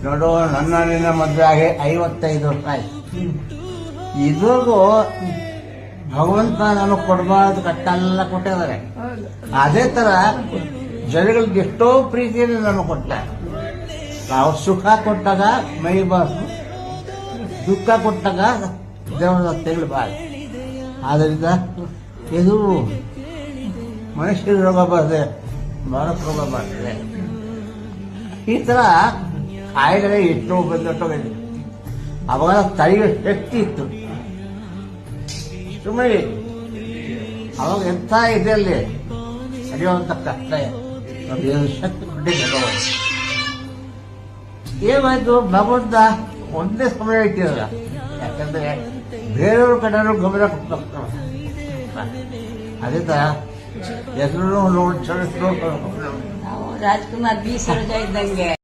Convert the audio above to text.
ನೋಡು, ನನ್ನ ನಿನ್ನ ಮದುವೆ ಆಗಿ 55 ವರ್ಷ ಆಯ್ತು. ಇದ್ರಿಗೂ ಭಗವಂತ ನಾನು ಕೊಡಬಾರ್ದು ಕಟ್ಟೆಲ್ಲ ಕೊಟ್ಟಿದ್ದಾರೆ. ಅದೇ ತರ ಜನಗಳಿಗೆ ಎಷ್ಟೋ ಪ್ರೀತಿಯನ್ನು ನಾನು ಕೊಟ್ಟ. ನಾವು ಸುಖ ಕೊಟ್ಟಾಗ ಮೈ ಬಾಸು, ದುಃಖ ಕೊಟ್ಟಾಗ ದೇವರ ತೆಗಳಬಾರ್ದು. ಆದ್ದರಿಂದ ಇದು ಮನುಷ್ಯರ ರೋಗ ಬರ್ತದೆ, ಭಾರತ ರೋಗ ಬರ್ತದೆ. ಈ ತರ ಕಾಯಿಲೆ ಎಷ್ಟೋ ಬಂದೊಟ್ಟೋಗಿದೆ. ಅವಾಗ ತಡೆಯುವ ಶಕ್ತಿ ಇತ್ತು. ಸುಮ್ಮನೆ ಅವಾಗ ಎಂಥ ಇದರಲ್ಲಿ ನಡೆಯುವಂಥ ಕಷ್ಟ ಶಕ್ತಿ ಕೊಟ್ಟಿದ್ದ. ಏನಾಯ್ತು, ಭಗವಂತ ಒಂದೇ ಸಮಯ ಇಟ್ಟಿರಲ್ಲ. ಯಾಕಂದ್ರೆ ಬೇರೆಯವ್ರ ಕಡೆಯೂ ಗಮನ ಕೊಟ್ಟು ಅದೇ ತರ ಹೆಸರು ನೋಡಿ ರಾಜ್ಕುಮಾರ್ ಬಿ ಸರೋಜ ಇದ್ದಂಗೆ.